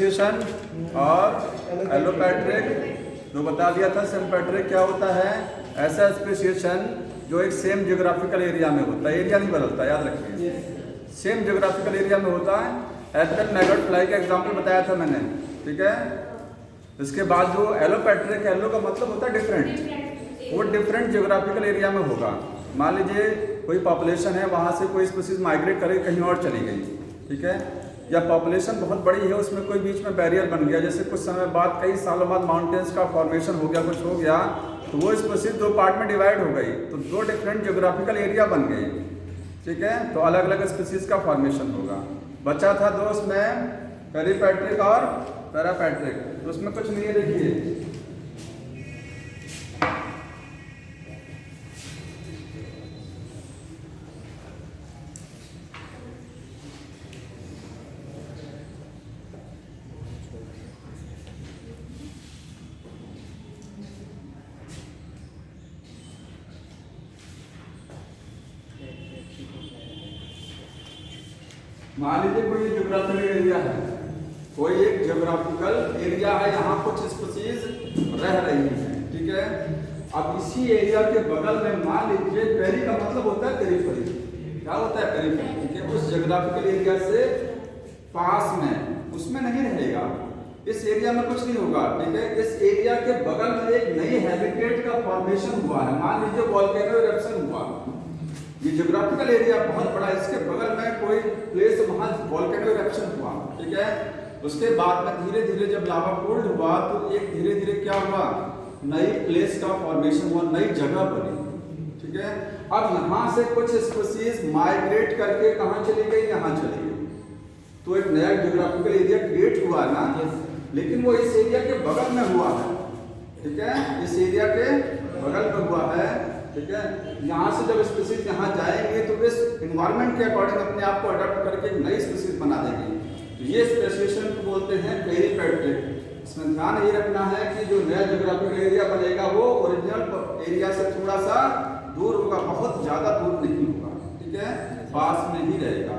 Speciation और allopatric जो बता दिया था। सिम्पैट्रिक क्या होता है? ऐसा स्पेसिएशन जो एक सेम जियोग्राफिकल एरिया में होता है, एरिया नहीं बदलता, याद रखिए, सेम जियोग्राफिकल एरिया में होता है। एपिकल मैगट फ्लाई का एग्जाम्पल बताया था मैंने, ठीक है। इसके बाद जो एलोपैट्रिक, एलो का मतलब होता है डिफरेंट, वो डिफरेंट जियोग्राफिकल एरिया में होगा। मान लीजिए कोई पॉपुलेशन है, वहाँ से कोई स्पीसीज माइग्रेट करके कहीं और चली गई, ठीक है, या पॉपुलेशन बहुत बड़ी है, उसमें कोई बीच में बैरियर बन गया, जैसे कुछ समय बाद, कई सालों बाद माउंटेन्स का फॉर्मेशन हो गया, कुछ हो गया, तो वो स्पीसीज दो पार्ट में डिवाइड हो गई, तो दो डिफरेंट जियोग्राफिकल एरिया बन गई, ठीक है, तो अलग अलग स्पीसीज का फॉर्मेशन होगा। बचा था दोस्त में पेरीपैट्रिक और पैरापैट्रिक, तो उसमें कुछ नहीं है, देखिए मान लीजिए कोई जियोग्राफिकल एरिया है, कोई एक जियोग्राफिकल एरिया है, यहाँ कुछ स्पीसीज रह रही है, ठीक है। अब इसी एरिया के बगल में मान लीजिए, पेरी का मतलब होता है पेरीफेरी, क्या होता है पेरीफेरी, ठीक है, उस जियोग्राफिकल एरिया से पास में, उसमें नहीं रहेगा, इस एरिया में कुछ नहीं होगा, ठीक है। इस एरिया के बगल में एक नई हैबिटेट का फॉर्मेशन हुआ है, मान लीजिए वोल्केनो इरप्शन हुआ, ये जियोग्राफिकल एरिया बहुत बड़ा है, इसके बगल में कोई प्लेस, वहाँ वोल्केनो इरप्शन हुआ, ठीक है। उसके बाद में धीरे धीरे जब लावा कूल्ड हुआ, तो एक धीरे धीरे क्या हुआ, नई प्लेस का फॉर्मेशन हुआ, नई जगह बनी, ठीक है। अब यहाँ से कुछ स्पीसीज माइग्रेट करके कहाँ चली गई, यहाँ चली गई, तो एक नया जियोग्राफिकल एरिया क्रिएट हुआ ना, लेकिन वो इस एरिया के बगल में हुआ है, ठीक है, इस एरिया के बगल में हुआ है, ठीक है। यहाँ से जब स्पीसीज यहाँ जाएंगे तो इस इन्वायरमेंट के अकॉर्डिंग अपने आप को अडॉप्ट करके एक नई स्पीसीज बना देंगे, तो ये स्पेसिएशन को बोलते हैं पेरीपैट्रिक। इसमें ध्यान ये रखना है कि जो नया जियोग्राफिकल एरिया बनेगा वो ओरिजिनल एरिया से थोड़ा सा दूर होगा, बहुत ज्यादा दूर नहीं होगा, ठीक है, पास में ही रहेगा।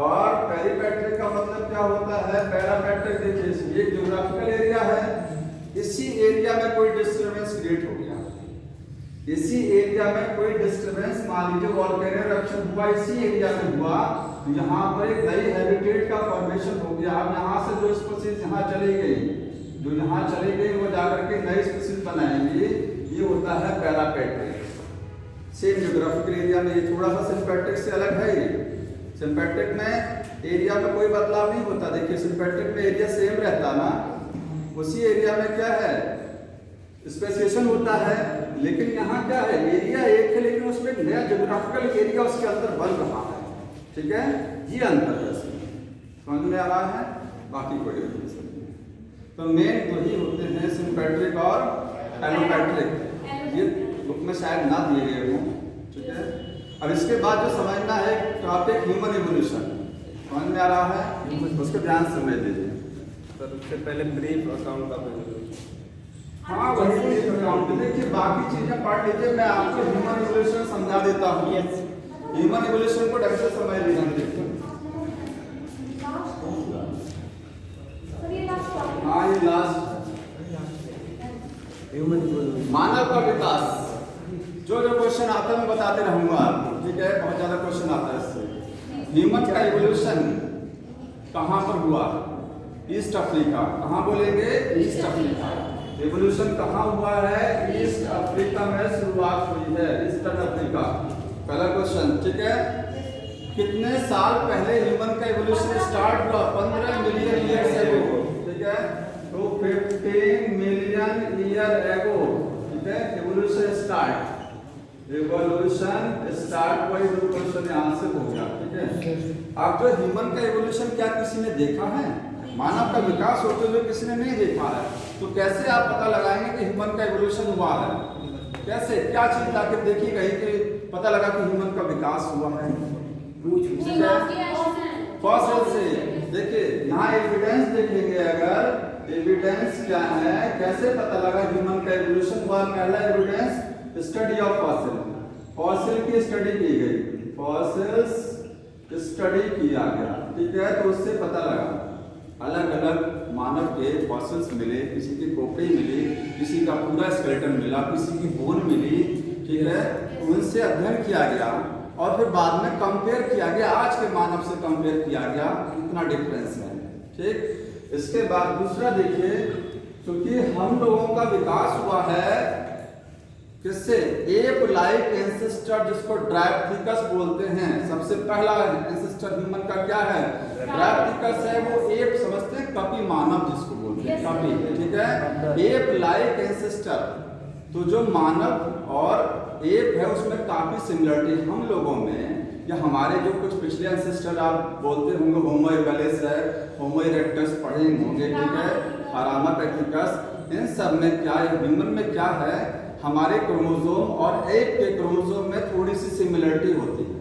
और पेरीपैट्रिक का मतलब क्या होता है? पैरापैट्रिक, देखिए एक जियोग्राफिकल एरिया है, इसी एरिया में कोई डिस्टर्बेंस क्रिएट हो गया, इसी एरिया में कोई डिस्टर्बेंस, मान लीजिए वोल्केनो इरप्शन हुआ, इसी एरिया में हुआ, तो यहाँ पर एक नई हैबिटेट का फॉर्मेशन हो गया। अब यहाँ से जो स्पीसीज यहाँ चली गई, जो यहाँ चली गई, वो जाकर के नई स्पीसीज बनाएंगी, ये होता है पैरापैट्रिक। सेम जियोग्राफिकल एरिया में, ये थोड़ा सा सिम्पैट्रिक से अलग है। ये सिम्पैट्रिक में एरिया में कोई बदलाव नहीं होता, देखिए सिम्पैट्रिक में एरिया सेम रहता ना, उसी एरिया में क्या है, स्पेसिएशन होता है, लेकिन यहाँ क्या है, एरिया एक है, लेकिन उसमें एक नया जियोग्राफिकल एरिया उसके अंदर बन रहा है, ठीक है, ये अंतर है, समझ में आ रहा है, बाकी कोई डिफरेंस नहीं। तो मेन दो ही होते हैं, सिम्पैट्रिक और एलोपैट्रिक, ये बुक में शायद ना दिए गए हों, ठीक है। अब इसके बाद जो समझना है टॉपिक ह्यूमन इवोल्यूशन, समझ में आ रहा है, उसको ध्यान से समझ लीजिए। सर उससे पहले ब्रीफ अकाउंट का, हाँ वही अकाउंट, देखिए बाकी चीजें पढ़ लीजिए, मैं आपको ह्यूमन इवोल्यूशन समझा देता हूँ। ह्यूमन इवोल्यूशन को ढंग से समझ लीजिए। हाँ ये लास्ट, मानव का विकास, जो क्वेश्चन आता है मैं बताते रहूंगा आपको, ठीक है, बहुत ज्यादा क्वेश्चन आता है इससे। ह्यूमन का इवोल्यूशन कहाँ पर हुआ? ईस्ट अफ्रीका, कहाँ बोलेंगे? East Africa. एवोल्यूशन कहाँ हुआ है? ईस्ट अफ्रीका में शुरुआत हुई है, ईस्टर्न अफ्रीका। पहला क्वेश्चन, ठीक है। कितने साल पहले ह्यूमन का एवोल्यूशन स्टार्ट हुआ? 15 मिलियन ईयर्स एगो, ठीक है, तो 15 मिलियन ईयर एगो, ठीक है, एवोल्यूशन स्टार्ट वही क्वेश्चन यहाँ से हो गया, ठीक है। अब जो ह्यूमन का एवोल्यूशन क्या किसी ने देखा है? मानव का विकास होते हुए किसी ने नहीं देखा है, तो कैसे आप पता लगाएंगे कि ह्यूमन का एवोल्यूशन हुआ है? कैसे, क्या चीज लाके देखी गई कि पता लगा कि ह्यूमन का विकास हुआ है? फॉसिल से। देखिए यहाँ एविडेंस देखेंगे, अगर एविडेंस क्या है, कैसे पता लगा ह्यूमन का एवोल्यूशन हुआ? पहला evidence study of fossil, fossil की स्टडी की गई, फॉसिल्स स्टडी किया गया, ठीक है, तो उससे पता लगा अलग अलग मानव के फॉसिल्स मिले, किसी की खोपड़ी मिली, किसी का पूरा स्केलेटन मिला, किसी की बोन मिली, ठीक है, उनसे अध्ययन किया गया और फिर बाद में कंपेयर किया गया, आज के मानव से कंपेयर किया गया, कितना डिफरेंस है। ठीक, इसके बाद दूसरा देखिए, क्योंकि हम लोगों का विकास हुआ है किससे, एप लाइक एंसेस्टर, जिसको ड्रायोप्थिकस बोलते हैं। सबसे पहला एंसेस्टर ह्यूमन का क्या है, ड्रायोप्थिकस है। वो एप समझते हैं, कपी मानव जिसको बोलते हैं, कपी, ठीक है, एप लाइक एंसेस्टर। तो जो मानव और एप है उसमें काफी सिमिलरिटी हम लोगों में, या हमारे जो कुछ पिछले एंसेस्टर आप बोलते होंगे, होमो इरेक्टस है, होमो इरेक्टस पढ़े होंगे, ठीक है, आरामापेथिकस, इन सब में क्या है, ह्यूमन में क्या है, हमारे क्रोमोसोम और एप के क्रोमोसोम में थोड़ी सी सिमिलरिटी होती है।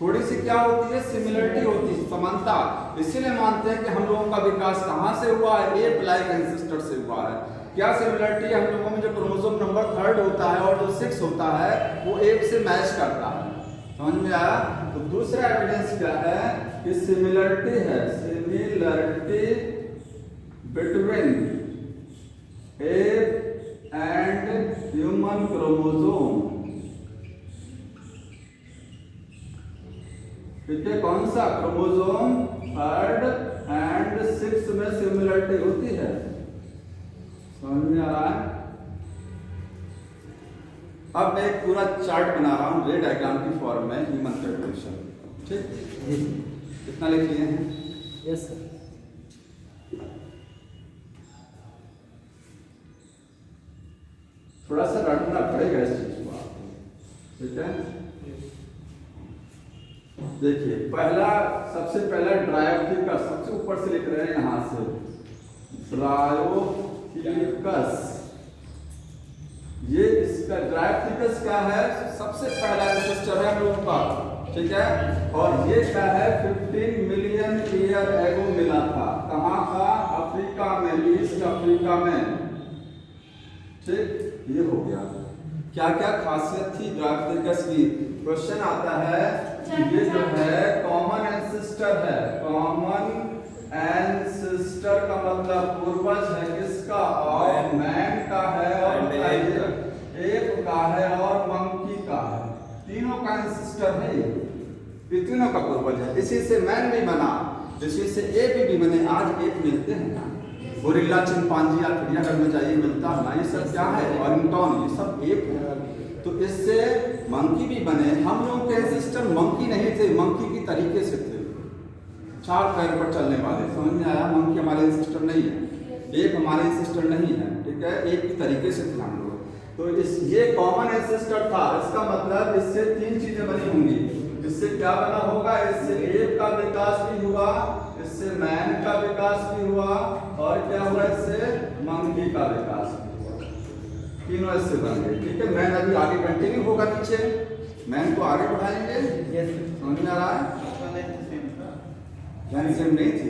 थोड़ी सी क्या होती है, सिमिलरिटी होती है, समानता। इसीलिए मानते हैं कि हम लोगों का विकास कहाँ से हुआ है, एप लाइक एंसेस्टर से हुआ है। क्या सिमिलरिटी है, हम लोगों में जो क्रोमोसोम नंबर 3 होता है और जो 6 होता है वो एप से मैच करता है। समझ में आया? तो दूसरा एविडेंस क्या है कि सिमिलरिटी है, similarity between app and human chromosome. ठीक है, कौन सा क्रोमोसोम 3 एंड 6 में सिमिलरिटी होती है। समझ में आ रहा है? अब मैं एक पूरा चार्ट बना रहा हूं रे डायग्राम की फॉर्म में, ह्यूमन एवोल्यूशन। ठीक, कितना लिख लिए हैं? Yes sir. थोड़ा सा रटना पड़ेगा इस चीज को आपको, ठीक है। देखिए, पहला, सबसे पहला ड्रायोप्थिकस, सबसे ऊपर से लिख रहे हैं यहां से, ड्रायोप्थिकस। ये इसका ड्रायोप्थिकस क्या है, सबसे पहला एंसेस्टर है हम लोगों का, ठीक है। और ये क्या है, 15 मिलियन ईयर एगो मिला था। कहाँ था, अफ्रीका में, ईस्ट अफ्रीका में। ठीक, ये हो गया। क्या क्या खासियत थी ड्रायोप्थिकस की, क्वेश्चन आता है कि ये जो है कॉमन एंसेस्टर है। कॉमन एंसेस्टर का मतलब पूर्वज है किसका, और मैन का है, और एप का है, और मंकी का है। तीनों का एंसेस्टर है ये तीनों का पूर्वज है। इसी से मैन भी बना, इसी से एप भी बने। आज एप मिलते हैं ना, गोरिल्ला, चिंपांजी, आप चिड़ियाघर में जाइए मिलता है ना, ये सब क्या है, ऑरिंगटन, ये सब एप है। तो इससे मंकी भी बने। हम लोग के एंसेस्टर मंकी नहीं थे, मंकी की तरीके से थे, 4 पैर पर चलने वाले। समझ में आया? मंकी हमारे एंसेस्टर नहीं है, एप हमारे एंसेस्टर नहीं है, ठीक है, एप की तरीके से थे हम लोग। तो ये कॉमन एंसेस्टर था। इसका मतलब इससे 3 चीजें बनी होंगी। इससे क्या बना होगा, इससे एप का विकास भी हुआ, इससे मैन का विकास भी हुआ, और क्या हुआ, इससे मंकी का विकास भी हुआ। तीनों इससे बन गए, ठीक है। मैन अभी आगे कंटिन्यू होगा, नीचे मैन को आगे बढ़ाएंगे। समझ में आ रहा है? लेंथ सेम नहीं थी,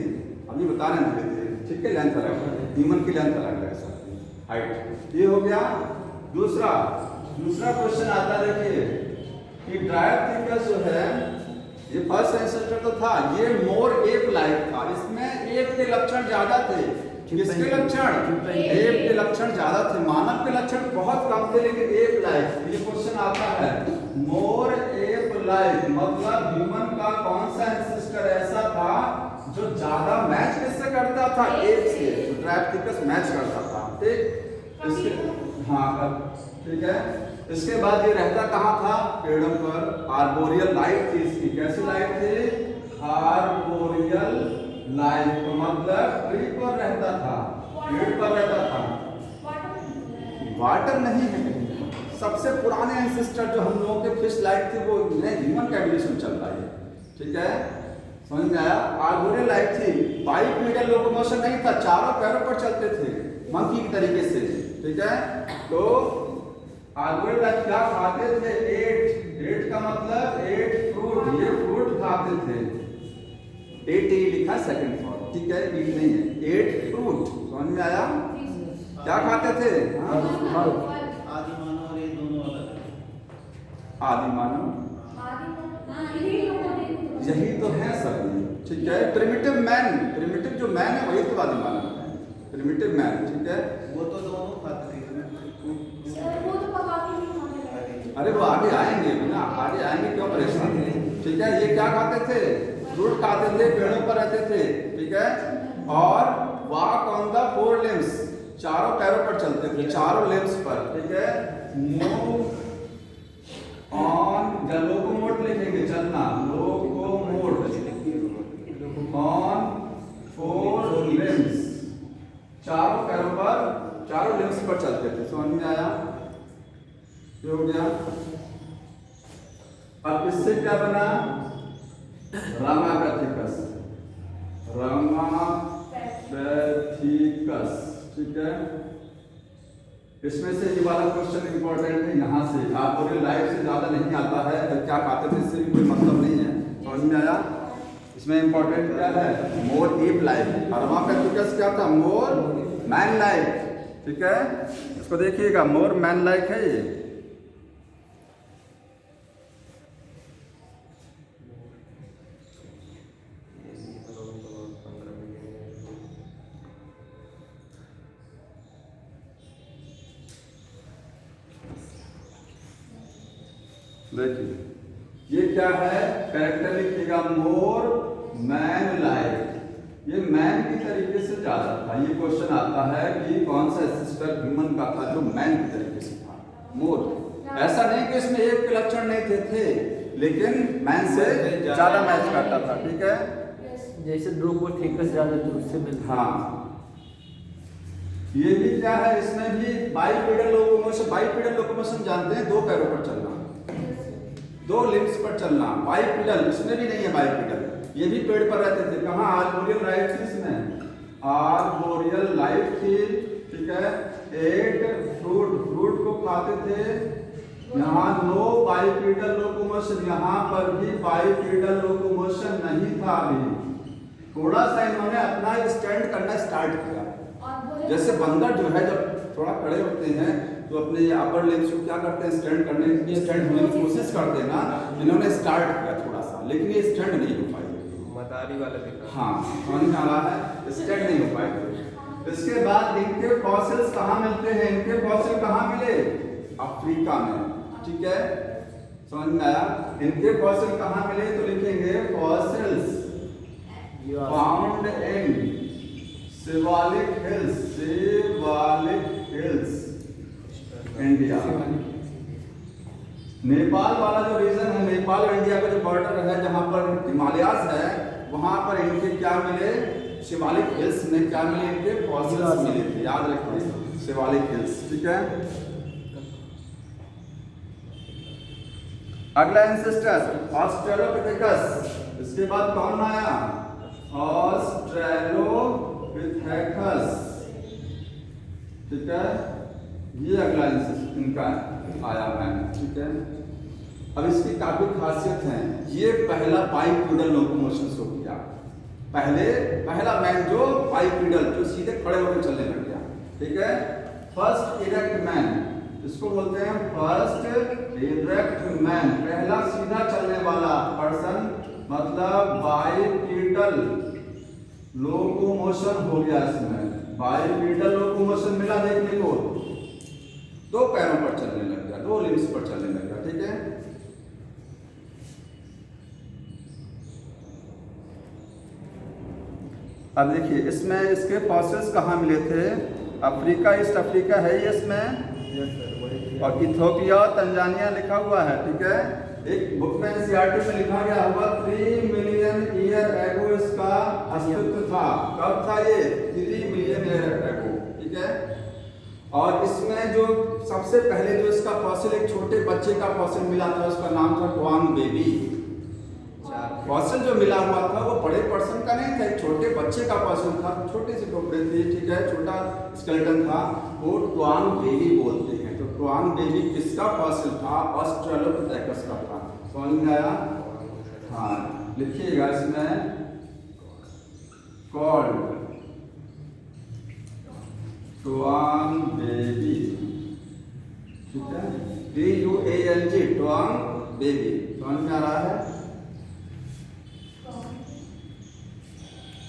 अभी बता रहे हैं धीरे धीरे, ठीक है। लेंथ अलग है, ह्यूमन की लेंथ अलग है, हाइट। ये हो गया। दूसरा क्वेश्चन आता है, देखिए कि ड्रायोप्थिकस जो है, ये फर्स्ट एंसेस्टर तो था, ये मोर एप लाइक था। इसमें एप के लक्षण ज्यादा थे। किसके लक्षण, एप के लक्षण ज्यादा थे। मानव के लक्षण बहुत कम थे, लेकिन एप लाइक। ये क्वेश्चन आता है, मोर एप लाइक मतलब ह्यूमन का कौन सा एंसेस्टर ऐसा था जो ज्यादा मैच किससे करता था, एप से। तो ड्रायोप्थिकस मैच करता था, ठीक। इसके हाँ, ठीक है। इसके बाद ये रहता कहाँ था, पेड़ों पर। आर्बोरियल लाइफ थी इसकी। कैसी लाइफ थी, आर्बोरियल लाइफ, तो मतलब ट्री पर रहता था, पेड़ पर रहता था। वाटर नहीं है कहीं। सबसे पुराने एंसेस्टर जो हम लोगों के फिश लाइफ थी, वो ह्यूमन का एवोल्यूशन चल रहा है, ठीक है। समझ में आया? आर्बोरियल लाइफ थी, बाइपीडियल लोकोमोशन नहीं था, 4 पैरों पर चलते थे मंकी की तरीके से, ठीक है। तो आर्बोरियल लाइफ क्या खाते थे, एट का मतलब 8 फ्रूट, ये फ्रूट खाते थे। 8 लिखा सेकंड फॉर्म, ठीक है, ईट नहीं है, 8 फ्रूट। समझ में आया? क्या खाते थे, आदि मानव और ये दोनों अलग हैं। आदि मानव यही तो है सब, ठीक है। प्रिमिटिव मैन, प्रिमिटिव जो मैन है वही तो आदि मानव है। प्रिमिटिव मैन, ठीक है। वो तो दोनों खाते थे। सर वो तो पका के नहीं खाने लगे। अरे वो आगे आएंगे भी ना, आगे आएंगे, क्यों परेशान थे, ठीक है। ये क्या खाते थे, फ्रूट खाते थे, पेड़ों पर रहते थे, ठीक है। और walk on the four limbs, चारों पैरों पर चलते थे, चारों लिम्स पर, ठीक है। मूव ऑन, या लोकोमोट लिखेंगे, चलना, लोकोमोट ऑन फोर लिम्स, चारों पैरों पर, चारों लिम्स पर चलते थे। समझ में आया, ये हो गया। अब इससे क्या बना, रामापैथिकस, ठीक है। इसमें से ये वाला क्वेश्चन इंपॉर्टेंट है, यहाँ से आप बोले लाइफ से ज्यादा नहीं आता है, तो क्या खाते थे इससे भी कोई मतलब नहीं है। समझ में आया, इसमें इंपॉर्टेंट क्या है, मोर एप लाइफ, और रामापैथिकस क्या था, मोर मैन लाइफ, ठीक है। इसको देखिएगा, मोर मैन लाइक है ये। देखिए ये क्या है, कैरेक्टर लिखिएगा, मोर मैन लाइक, ये मैन की तरीके से ज्यादा था। ये क्वेश्चन आता है कि कौन सा सिस्टर ह्यूमन का था जो मैन की तरीके से था, मोर। ऐसा नहीं कि इसमें एक के लक्षण नहीं थे, लेकिन मैन से ज्यादा मैच करता था, ठीक है। जैसे दो को ठेकस ज्यादा तो उससे मिलता। हाँ, ये भी क्या है, इसमें भी बाइपेडल लोकोमोशन, बाइपेडल लोकोमोशन जानते हैं, दो पैरों पर चलना, दो लिम्स पर चलना, बाइपेडल, इसमें भी नहीं है बाइपेडल। ये भी पेड़ पर रहते थे, कहाँ, आर्बोरियल लाइफ थी इसमें, आर्बोरियल लाइफ थी, ठीक है। एट फ्रूट को खाते थे। यहाँ नो बाइपेडल लोकोमोशन, यहाँ पर भी बाइपेडल लोकोमोशन नहीं था। अभी थोड़ा सा इन्होंने अपना स्टैंड करना स्टार्ट किया। जैसे बंदर जो है जब थोड़ा खड़े होते हैं तो अपने अपर लेग्स को क्या करते हैं, स्टैंड करने, स्टैंड होने की कोशिश करते हैं ना, इन्होंने स्टार्ट किया थोड़ा सा, लेकिन ये स्टैंड नहीं हो पाई। मदारी वाला दिखा, हाँ समझ में आ रहा है, स्टैंड नहीं हो पाए। इसके बाद इनके फॉसिल्स कहाँ मिलते हैं, इनके फॉसिल कहाँ मिले, अफ्रीका में, ठीक है। समझ में आया, इनके फॉसिल कहाँ मिले, तो लिखेंगे fossils found in Shivalik hills, Shivalik hills, India. Nepal वाला जो रीजन है, नेपाल और इंडिया का जो बॉर्डर है, जहां पर हिमालयास है, वहां पर इनके क्या मिले, शिवालिक हिल्स में क्या मिले, इनके फॉसिल्स मिले थे, याद रखिए, शिवालिक हिल्स, ठीक है। अगला एंसेस्टर ऑस्ट्रेलोपिथेकस, इसके बाद कौन आया, ऑस्ट्रेलोपिथेकस, ठीक है। ये अगला इनका आया मैन, ठीक है। अब इसकी काफी खासियत है, ये पहला बाइपेडल लोकोमोशन शो किया, पहला मैन जो बाइपेडल, जो सीधे खड़े होकर चलने लग गया, ठीक है। फर्स्ट इरेक्ट मैन, इसको बोलते हैं फर्स्ट इरेक्ट मैन, पहला सीधा चलने वाला पर्सन, मतलब बाइपेडल लोकोमोशन हो गया इसमें, बाइपेडल लोकोमोशन मिला देखने को, दो पैरों पर चलने लग गया, दो लिम्स पर चलने लग गया, ठीक है। अब देखिए इसमें इसके फॉसिल्स कहाँ मिले थे, अफ्रीका, ईस्ट अफ्रीका है ये इसमें, और इथोपिया, तंजानिया लिखा हुआ है, ठीक है। एक बुक में एनसीईआरटी में लिखा गया होगा 3 मिलियन ईयर एगो इसका अस्तित्व था। कब था ये, 3 मिलियन ईयर एगो, ठीक है। और इसमें जो सबसे पहले जो इसका फॉसिल, एक छोटे बच्चे का फॉसिल मिला था, उसका नाम था ट्वांग बेबी। फॉसिल जो मिला हुआ था वो बड़े पर्सन का नहीं था, एक छोटे बच्चे का फॉसिल था, छोटे से टुकड़े थे, ठीक है, छोटा स्केलेटन था, वो ट्वांग बेबी बोलते हैं। तो ट्वांग बेबी किसका फॉसिल था, ऑस्ट्रेलोपिथेकस का था। समझ में आया, हाँ लिखिएगा इसमें, कॉल्ड ट्वांग बेबी, ठीक है, TUANG, ट्वांग बेबी। समझ में आ रहा है,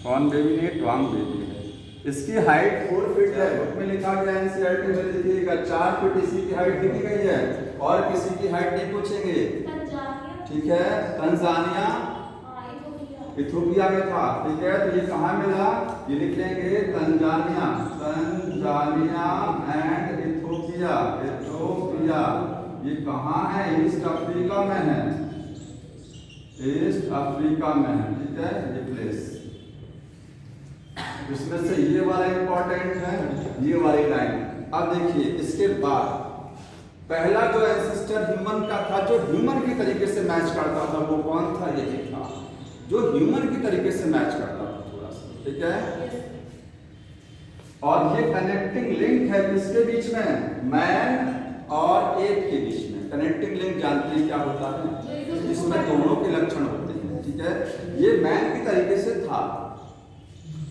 कौन बेबी नहीं, ट्वांग बेबी है, इसकी हाइट 4 फीट है, बुक में लिखा गया एनसीईआरटी में लिखिएगा 4 फीट इसी की हाइट लिखी गई है, और किसी की हाइट नहीं पूछेंगे, तंजानिया, ठीक है। तंजानिया इथोपिया में था, ठीक है। तो ये कहाँ मिला, ये लिख लेंगे Tanzania, Tanzania and Ethiopia, Ethiopia ये कहाँ है, ईस्ट अफ्रीका में है, ईस्ट अफ्रीका में है, ठीक है। ये प्लेस, इसमें से ये वाला इंपॉर्टेंट है, ये वाली लाइन। अब देखिए इसके बाद पहला जो एंसेस्टर ह्यूमन का था, जो ह्यूमन की तरीके से मैच करता था, वो कौन था, यही था, जो ह्यूमन की तरीके से मैच करता था थोड़ा सा, ठीक है। और ये कनेक्टिंग लिंक है किसके बीच में, मैन और एप के बीच में। कनेक्टिंग लिंक जानते हैं क्या होता है, इसमें दोनों के लक्षण होते हैं, ठीक है। ये मैन की तरीके से था,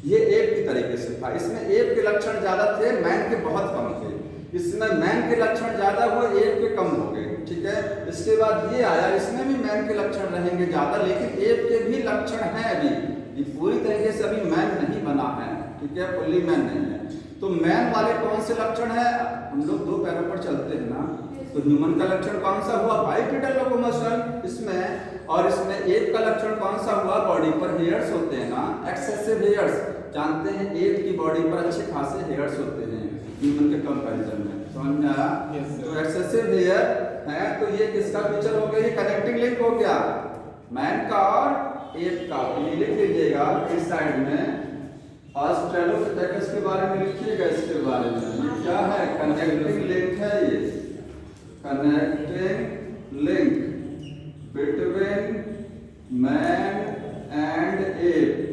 ये एप की तरीके से था। इसमें एप के लक्षण ज्यादा थे, मैन के बहुत कम थे। इसमें मैन के लक्षण ज्यादा हुए, एप के कम हो गए, ठीक है। इसके बाद ये आया, इसमें भी मैन के लक्षण रहेंगे ज्यादा, लेकिन एप के भी लक्षण हैं अभी, ये पूरी तरीके से अभी मैन नहीं बना है, ठीक है, फुल्ली मैन नहीं है। तो मैन वाले कौन से लक्षण है, हम लोग 2 पैरों पर चलते हैं ना, तो ह्यूमन का लक्षण कौन सा हुआ, बाइपेडल लोकोमोशन इसमें, और इसमें एप का लक्षण कौन सा हुआ, बॉडी पर हेयर्स होते हैं ना, एक्सेसिव हेयर्स। जानते हैं एप की बॉडी पर अच्छे खासे हेयर्स होते हैं ह्यूमन के कंपैरिजन में, समझ में आया। तो एक्सेसिव हेयर है, तो ये किसका फीचर हो गया, ये कनेक्टिंग लिंक हो गया मैन का और एप का। ये लिख लीजिएगा इस साइड में, ऑस्ट्रेलोपिथेकस के बारे में लिखिएगा, इसके बारे में क्या है, कनेक्टिंग लिंक है, ये connecting link between man and app.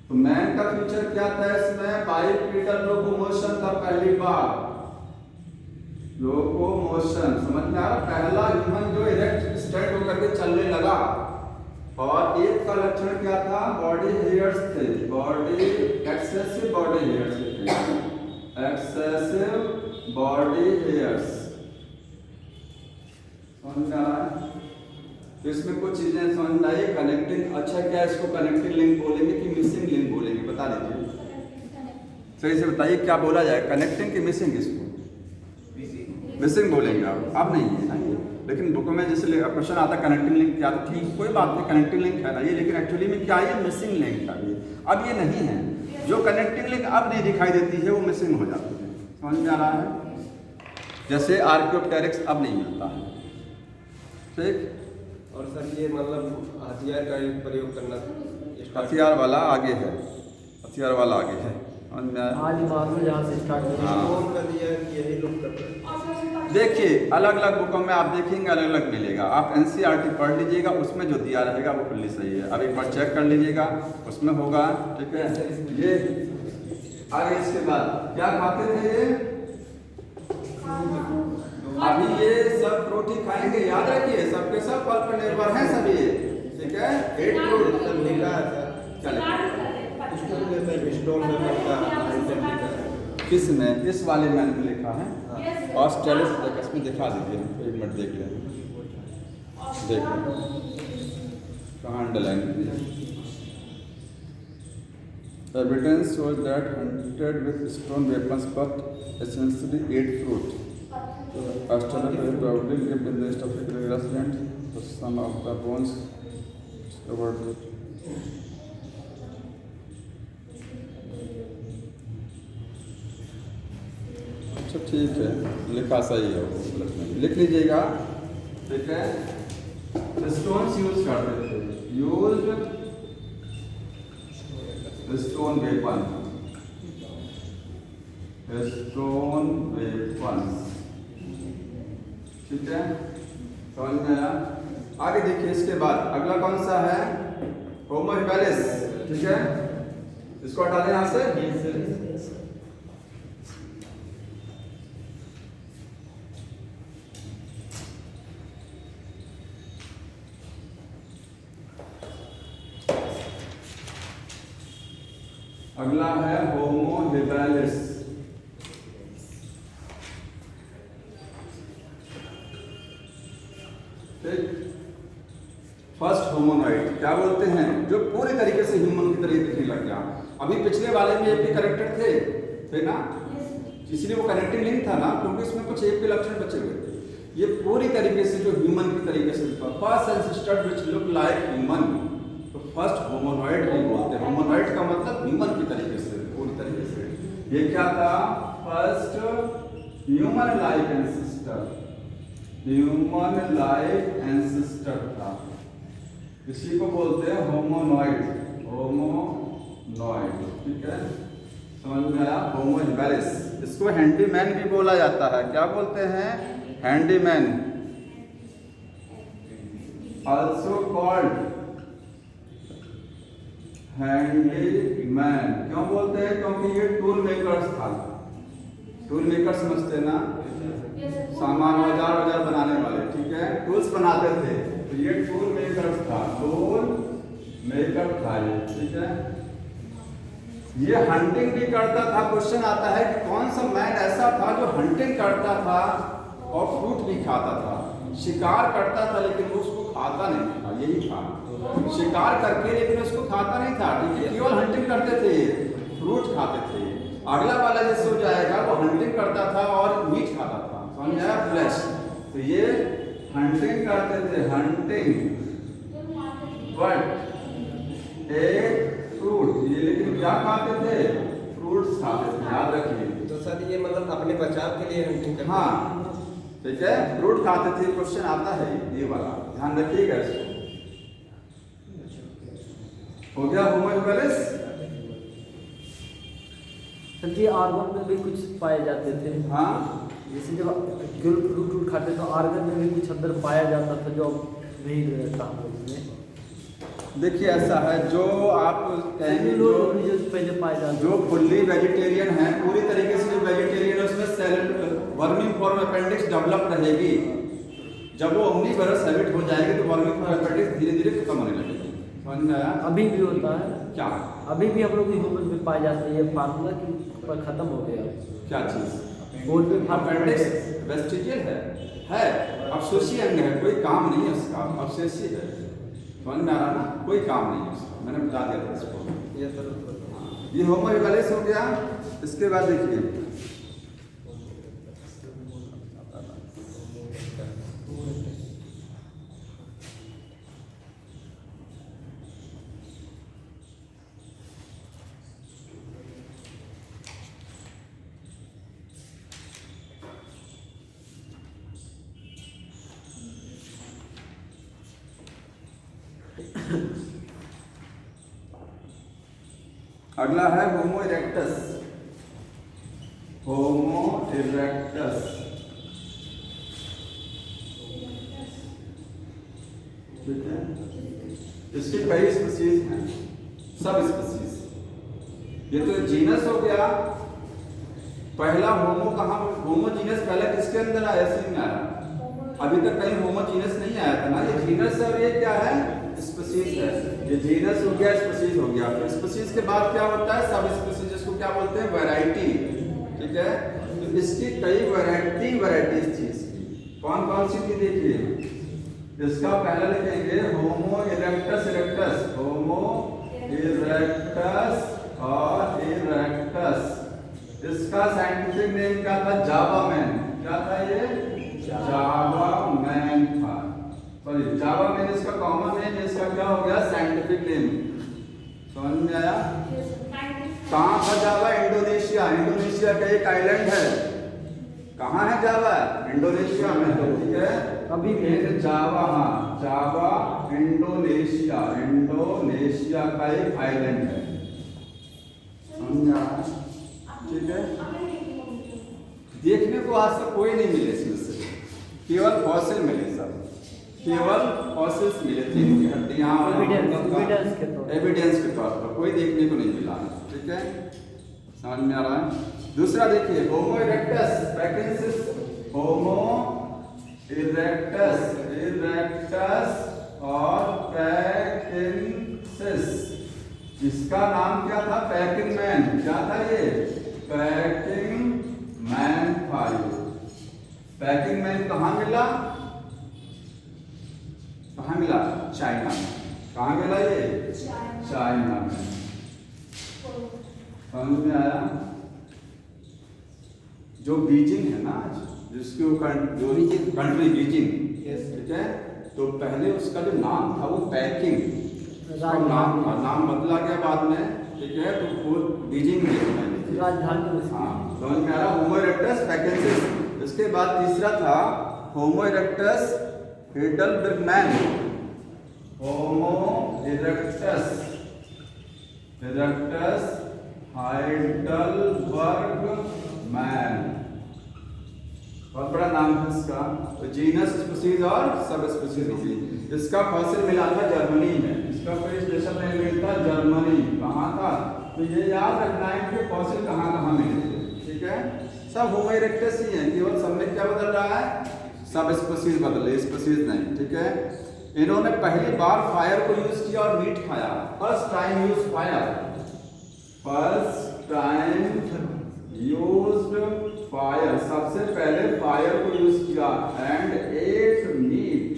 तो मैन का फीचर क्या था, इसमें बाइपेडल लोकोमोशन था, पहली बार लोकोमोशन, समझ में आ रहा, पहला ह्यूमन जो इरेक्ट स्टैंड होकर के चलने लगा। और एक का लक्षण क्या था, बॉडी हेयर्स थे, बॉडी एक्सेसिव बॉडी हेयर्स थे, एक्सेसिव बॉडी हेयर्स, समझ में आ रहा है। तो इसमें कुछ चीजें समझ में आई, कनेक्टिंग, अच्छा क्या इसको कनेक्टिंग लिंक बोलेंगे कि मिसिंग लिंक बोलेंगे, बता दीजिए सही से बताइए, क्या बोला जाए, कनेक्टिंग की मिसिंग, इसको मिसिंग बोलेंगे आप, अब नहीं है ना ये, लेकिन बुक में जैसे क्वेश्चन आता है कनेक्टिंग लिंक क्या, तो ठीक कोई बात नहीं, कनेक्टिंग लिंक है ना ये, लेकिन एक्चुअली में क्या है, मिसिंग लिंक था ये, अब ये नहीं है, जो कनेक्टिंग लिंक अब नहीं दिखाई देती है वो मिसिंग हो जाती है, समझ में आ रहा है। जैसे आर्कियोप्टेरिक्स अब नहीं मिलता है, ठीक। और सर ये मतलब हथियार का प्रयोग करना, हथियार वाला आगे है, हथियार वाला आगे है, आज मानो जहाँ से स्टार्ट हुआ, कौन कर दिया कि यही लोग करते हैं। देखिए अलग अलग बुकों में आप देखेंगे अलग अलग मिलेगा, आप एनसीईआरटी पढ़ लीजिएगा, उसमें जो दिया रहेगा वो फुल्ली सही है। अब एक बार चेक कर लीजिएगा, उसमें होगा, ठीक है। ये आगे इसके बाद क्या खाते थे ये, अभी ये सब फ्रूट ही खाएंगे, याद रखिए, सबके सब फल पर निर्भर हैं सभी, ठीक है। 8 फ्रूट सब लिखा है सर, चलिए स्टोन में बनता है, किस में, इस वाले मैन में लिखा है, ऑस्ट्रेलोपिथेकस में दिखा दीजिए, एक मिनट देख लें, देख लें कहाँ अंडरलाइन है। Evidence shows that hunted with stone weapons but essentially ate fruit. Australopithecus probably lived in the East African grasslands. So some of the bones discovered. अच्छा ठीक है, लिखा सही है, वो गलत नहीं, लिख लीजिएगा, ठीक है। स्टोन्स यूज करते थे, use stone weapon, stone weapons, ठीक है, समझ में आया। आगे देखिए इसके बाद अगला कौन सा है, होमो हैबिलिस, ठीक है, इसको हटा दें यहाँ से। अगला है होमो हैबिलिस, ठीक। फर्स्ट होमोनॉइड क्या बोलते हैं, जो पूरी तरीके से ह्यूमन की तरह दिखने लग गया। अभी पिछले वाले में एपी कनेक्टेड थे ना, इसलिए वो कनेक्टिंग लिंक था ना, क्योंकि इसमें कुछ एपी लक्षण बचे हुए थे। ये पूरी तरीके से जो ह्यूमन की तरीके से first ancestor which look like human, तो फर्स्ट होमोनॉइड भी बोलते हैं। होमोनॉइड का मतलब ह्यूमन की तरीके से, पूरी तरीके से। ये क्या था? First human like ancestor, human like ancestor था। इसी को बोलते हैं होमोनॉइड, होमोनॉइड। ठीक है, समझ में आया? होमो हैबिलिस, इसको हैंडीमैन भी बोला जाता है। क्या बोलते हैं? Handyman, also called handyman. क्यों बोलते हैं? क्योंकि ये टूल मेकर्स था। टूल मेकर समझते ना, सामान औजार बनाने वाले, ठीक है, टूल्स बनाते थे, तो ये टूल मेकर्स था, टूल मेकर था ये। ठीक है, ये हंटिंग भी करता था। क्वेश्चन आता है कि कौन सा मैन ऐसा था जो हंटिंग करता था और फ्रूट भी खाता था? शिकार करता था लेकिन वो उसको खाता नहीं था, यही था। शिकार करके लेकिन उसको खाता नहीं था, ठीक है, केवल हंटिंग करते थे, फ्रूट खाते थे। अगला वाला जैसे हो जाएगा, वो हंटिंग करता था और मीट खाता था, समझ में आया? फ्लैश। तो ये हंटिंग करते थे, हंटिंग, बट एक फ्रूट, ये लेकिन क्या खाते थे? फ्रूट्स खाते थे, याद रखिए। तो सर ये मतलब अपने बचाव के लिए हंटिंग करते? हाँ, ठीक है, फ्रूट खाते थे। क्वेश्चन आता है ये वाला, ध्यान रखिएगा इसको। हो गया होमो हैबिलिस। सर जी आर्गन में भी कुछ पाए जाते थे। हाँ, जैसे जब केवल फ्रूट खाते तो आर्गन में भी कुछ अंदर पाया जाता था जो नहीं रहता हम लोग में। देखिए ऐसा है, जो आप कहेंगे लोग जो पहले पाए जाते, जो फुल्ली वेजिटेरियन है, पूरी तरीके से जो वेजिटेरियन है, उसमें cell vermiform appendix develop रहेगी। जब वो ओमनीवरस हैबिट हो जाएगी तो वर्मिंग फॉर्म अपेंडिक्स धीरे धीरे खत्म होने लगेगी। समझ में आया? अभी भी होता है क्या? अभी भी हम लोग ह्यूमन में पाए जाते हैं। ये फार्मूला की पर खत्म हो गया। क्या चीज? बोर्ड में अपेंडिक्स वेस्टिजियल है, अवशेषी अंग है, कोई काम नहीं है उसका, अवशेषी है। समझ में आ रहा ना? कोई काम नहीं है उसका, मैंने बता दिया था इसको। ये सर ये होमो हैबिलिस हो गया। इसके बाद देखिए, अगला है होमो इरेक्टस। होमो इरेक्टस, ठीक है, इसकी कई स्पीसीज हैं, सब स्पीसीज। ये तो जीनस हो गया। पहला होमो कहाँ? होमो जीनस पहले किसके अंदर आया? सी में आया। अभी तक कहीं होमो जीनस नहीं आया था ना। ये जीनस है और ये क्या है? स्पीसीज है। ये जीनस हो गया, स्पीसीज हो गया। फिर स्पीसीज के बाद क्या होता है? सब स्पीसीज, जिसको क्या बोलते हैं? वैरायटी। ठीक है, तो इसकी कई वैरायटीज थी इसकी। कौन कौन सी थी देखिए। इसका पहला लिखेंगे होमो इरेक्टस, इरेक्टस, होमो इरेक्टस और इरेक्टस। इसका साइंटिफिक नेम क्या था? जावा मैन। क्या था ये? जावा मैन था। सॉरी, जावा मैन इसका कॉमन नेम, इसका क्या हो गया? Scientific name. समझ में आया? कहाँ था जावा? इंडोनेशिया। इंडोनेशिया का एक आइलैंड है। कहाँ है जावा? इंडोनेशिया में। तो ठीक है, अभी भी जावा, हाँ, जावा इंडोनेशिया, इंडोनेशिया का एक आइलैंड है। समझा? ठीक है, देखने को आज तक कोई नहीं मिले इसमें से, केवल फॉसिल मिले, सब केवल फॉसिल्स मिले थे, इनकी हड्डियां एविडेंस के तौर पर कोई देखने को नहीं मिला। ठीक है, समझ में आ रहा है? दूसरा देखिए, होमो इरेक्टस, पैकिंसिस, होमो इरेक्टस, इरेक्टस और पैकिंसिस। इसका नाम क्या था? Packing man. क्या था ये? पैकिंग मैन था ये। पैकिंग मैन कहाँ मिला? कहाँ मिला? चाइना में। कहाँ मिला ये? चाइना में। समझ में आया? जो बीजिंग है ना आज, जिसके ऊपर जो कंट्री बीजिंग, ठीक है, तो पहले उसका जो नाम था वो पैकिंग, उसका नाम बदला गया बाद में, ठीक है, तो वो बीजिंग में राजधानी। हाँ, समझ में आ रहा? होमो इरेक्टस पैकेंसिस। इसके बाद तीसरा था होमो इरेक्टस हेडलबर्गमैन। होमो इरेक्टस हाइडलबर्गमैन, बहुत बड़ा नाम है इसका। तो जीनस स्पीसीज और सब स्पीसीज होगी। इसका फॉसिल मिला था जर्मनी में, इसका कोई स्पेशल नहीं मिलता, जर्मनी। कहाँ था? तो ये याद रखना है कि फॉसिल कहाँ कहाँ मिले थे, ठीक है। सब होमो इरेक्टस ही है, केवल सब में क्या बदल रहा है? सब स्पीसीज बदले, स्पीसीज नहीं, ठीक है। इन्होंने पहली बार फायर को यूज किया और मीट खाया। First time use fire, first time used fire, सबसे पहले फायर को यूज किया। एंड एट मीट,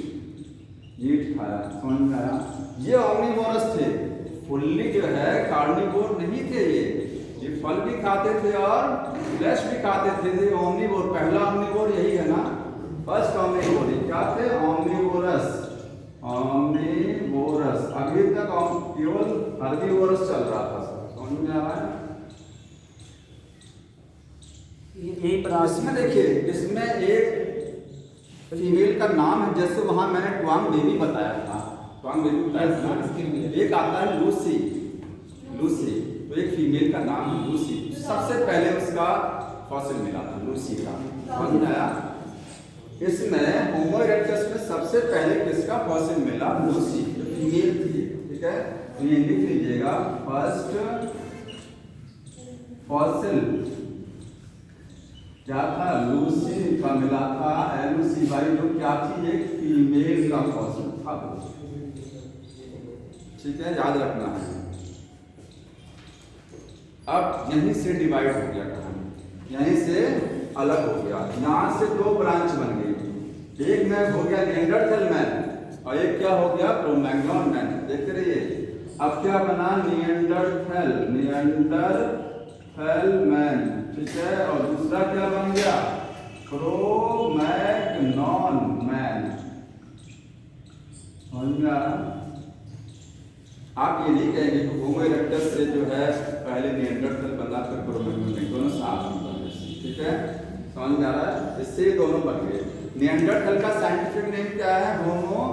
मीट खाया। समझ में आया? ये ओमनिवोरस थे, फुल्ली जो है कार्निवोर नहीं थे। ये फल भी खाते थे और फ्लैश भी खाते थे। ये ओमनिवोर, पहला ओमनिवोर यही है ना, फर्स्ट ओमनिवोर। क्या थे? Omnivorous, omnivorous. अभी तक केवल हर्बीवोरस चल रहा था। समझ में आ रहा है? यही इसमें देखिए, इसमें एक फीमेल का नाम है, जैसे वहां मैंने ट्वांग बेबी बताया था, ट्वांग बेबी बताया था। एक आता है लूसी, लूसी, तो एक फीमेल का नाम है लूसी। सबसे पहले उसका फॉसिल मिला था लूसी का। समझ में आया? इसमें होमो इरेक्टस में सबसे पहले किसका फॉसिल मिला? लूसी, फीमेल थी, ठीक है। तो ये लिख लीजिएगा, फर्स्ट फॉसिल क्या था? लूसी का मिला था, LUCY, जो क्या थी? एक फीमेल का फॉसिल था, ठीक है, याद रखना है। अब यहीं से डिवाइड हो गया कहानी, यहीं से अलग हो गया। यहाँ से दो ब्रांच बन गई, एक में हो गया निएंडरथल मैन और एक क्या हो गया? क्रो-मैग्नोन मैन। देखते रहिए, अब क्या बना? निएंडरथल, निएंडरथल मैन, ठीक है। और दूसरा क्या बन गया? क्रो-मैग्नोन मैन। समझ में आ रहा? आप ये नहीं कहेंगे कि होमो इरेक्टस से जो है पहले निएंडरथल बना, फिर क्रो-मैग्नोन, दोनों साथ में बने, ठीक है। समझ में आ रहा है? इससे दोनों बन गए। निएंडरथल का साइंटिफिक नेम क्या है? होमो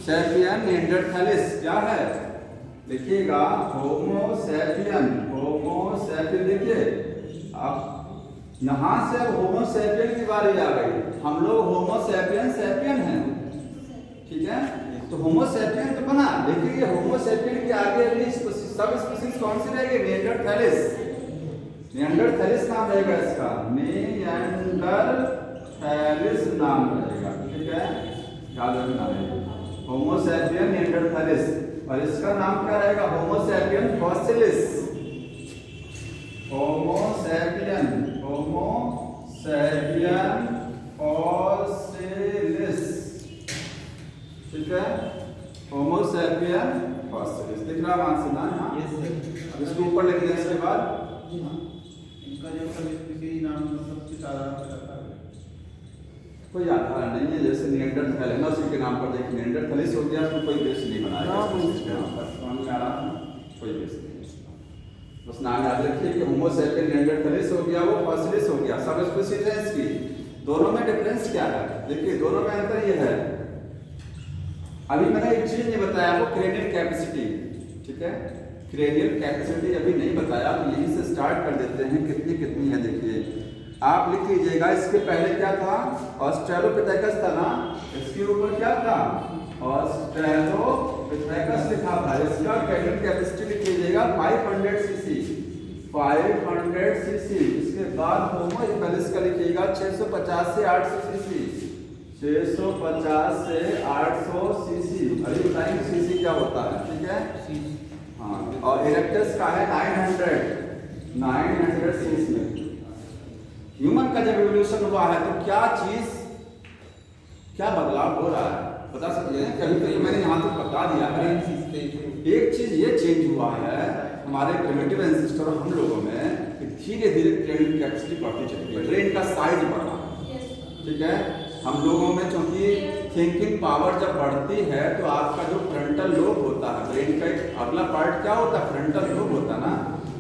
सैपियन निएंडरथैलिस। क्या है? लिखिएगा, होमो सैपियन, होमो सैपियन। देखिए, अब यहाँ से अब होमो सैपियन की बारी आ गई। हम लोग होमो सैपियन सैपियन हैं, ठीक है। तो होमो सैपियन तो बना, लेकिन ये होमो सैपियन के आगे अगली सब स्पीसीज कौन सी रहेगी? निएंडरथैलिस। निएंडरथैलिस नाम रहेगा इसका, निएंडरथैलिस नाम रहेगा, ठीक है, याद रखना है। होमो सैपियन निएंडरथैलिस, और इसका नाम क्या रहेगा? होमो सैपियन फॉसिलिस। होमो सैपियन, होमो सैपियन फॉसिलिस, ठीक है। होमो सैपियन फॉसिलिस दिख रहा है से ना? हाँ, अब इसको ऊपर लिख दें। इसके बाद इनका जो किसी नाम सबसे साधारण कोई आधार नहीं है। जैसे निएंडरथैल है ना, उसी के नाम पर देखिए निएंडरथैलिस हो गया, उसको कोई बेस नहीं बनाया। समझ में आ रहा है? कोई बेस नहीं, बस नाम याद रखिए कि होमो सैपियन निएंडरथैलिस हो गया, वो फॉसिलिस हो गया। सब स्पीसीज है इसकी। दोनों में डिफरेंस क्या है? देखिए, दोनों में अंतर ये है, अभी मैंने एक चीज नहीं बताया आपको, क्रेनियल कैपेसिटी, ठीक है। क्रेनियल कैपेसिटी अभी नहीं बताया, तो यहीं से स्टार्ट कर देते हैं। कितनी कितनी है देखिए, आप लिख लीजिएगा। इसके पहले क्या था? ऑस्ट्रेलोपिथेकस था ना, इसके ऊपर क्या था? ऑस्ट्रेलोपिथेकस लिखा था। इसका क्रेनियल कैपेसिटी लिख लीजिएगा 500 सीसी, 500 सीसी। इसके बाद होमो इरेक्टस का लिखिएगा 650 से 800 सीसी, 650 से 800 सीसी। अभी बताएंगे सीसी क्या होता है, ठीक है। हाँ, और इरेक्टस का है 900 सीसी। ह्यूमन का जब एवोल्यूशन हुआ है तो क्या चीज, क्या बदलाव हो रहा है बता सकते हैं? कभी कभी मैंने यहाँ तक बता दिया है। एक चीज ये चेंज हुआ है, हमारे प्रिमिटिव एंसेस्टर हम लोगों में धीरे धीरे क्रेनियल कैपेसिटी बढ़ती चली गई, ब्रेन का साइज बढ़ा, ठीक है। हम लोगों में चूंकि थिंकिंग पावर जब बढ़ती है तो आपका जो फ्रंटल लोब होता है, ब्रेन का एक अगला पार्ट क्या होता है, फ्रंटल लोब होता है ना,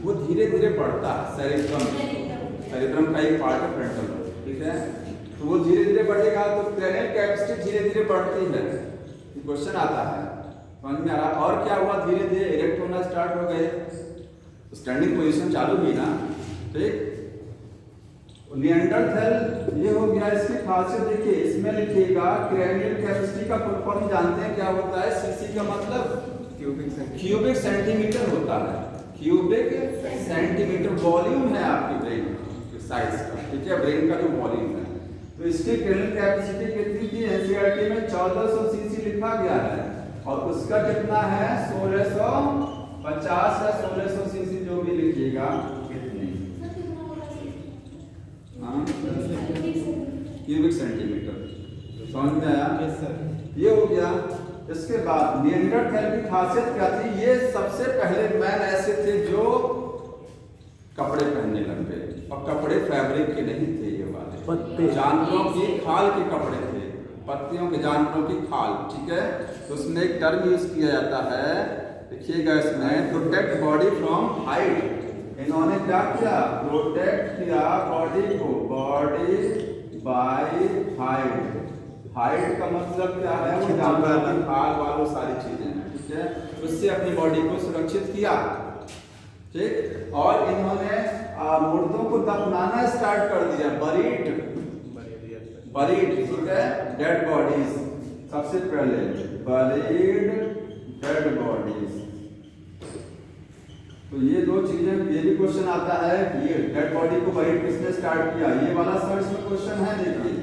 वो धीरे धीरे बढ़ता है। सेरेब्रम का एक पार्ट है फ्रंटल लोब, ठीक है। तो वो धीरे धीरे बढ़ेगा तो क्रेनियल कैपेसिटी धीरे धीरे बढ़ती है। क्वेश्चन आता है समझ में आ रहा। और क्या हुआ, धीरे धीरे इरेक्ट होना स्टार्ट हो गए, स्टैंडिंग पोजीशन चालू हुई ना, ठीक। निएंडरथैल ये हो गया। इसकी खासियत देखिए, इसमें लिखिएगा क्रेनियल कैपेसिटी का फुल फॉर्म जानते हैं क्या होता है? सीसी का मतलब क्यूबिक सेंटीमीटर होता है। क्यूबिक सेंटीमीटर वॉल्यूम है आपकी ब्रेन साइज का, ठीक है, ब्रेन का जो वॉल्यूम है। तो इसकी क्रेनियल कैपेसिटी कितनी थी? एनसीईआरटी में 1400 सीसी लिखा गया है और उसका कितना है? 1650 या 1600 सीसी, जो भी लिखिएगा कितनी, क्यूबिक सेंटीमीटर। समझ में आया? Yes sir. ये हो गया। इसके बाद निएंडरथैल की खासियत क्या थी? ये सबसे पहले मैन ऐसे थे जो कपड़े पहनने लग गए, और कपड़े फैब्रिक के नहीं थे, ये वाले जानवरों की खाल के कपड़े थे, पत्तियों के जानवरों की खाल, ठीक है। तो उसमें एक टर्म यूज किया जाता है, देखिएगा इसमें, प्रोटेक्ट बॉडी फ्रॉम हाइट। इन्होंने क्या किया? प्रोटेक्ट किया बॉडी को, बॉडी बाय हाइट। हाइट का मतलब क्या है? वो जानवर की खाल वालों सारी चीजें हैं, ठीक है। उससे अपनी बॉडी को सुरक्षित किया, ठीक। और इन्होंने मुर्दों को दफनाना स्टार्ट कर दिया, बरीड, ठीक है, डेड बॉडीज। सबसे पहले बरीड डेड बॉडीज। तो ये दो चीजें, ये भी क्वेश्चन आता है कि ये डेड बॉडी को बरीड किसने स्टार्ट किया? ये वाला सर इसमें क्वेश्चन है, देखिए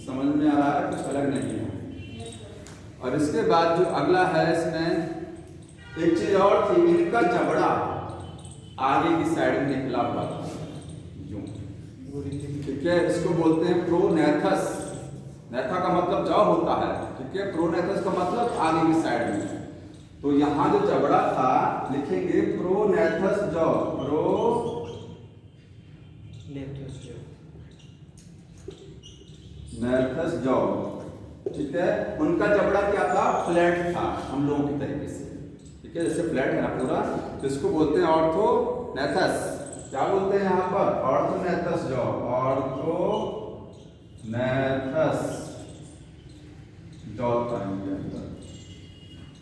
समझ में आ रहा है, कुछ अलग नहीं है। और इसके बाद जो अगला है, इसमें एक चीज और थी, इनका जबड़ा आगे की साइड में निकला हुआ था, ठीक है। इसको बोलते हैं प्रोनेथस। नेथा का मतलब जॉ होता है, ठीक है। प्रोनेथस का मतलब आगे की साइड में। तो यहाँ जो जबड़ा था लिखेंगे प्रोनेथस जॉ, नेथस जॉ, ठीक है। उनका जबड़ा क्या था? फ्लैट था, हम लोगों की तरीके से, ठीक है, जैसे फ्लैट है ना पूरा, तो इसको बोलते हैं ऑर्थोनेथस। क्या बोलते हैं यहाँ पर? ऑर्थोनेथस जॉ, ऑर्थोनेथस जॉ था इनके अंदर,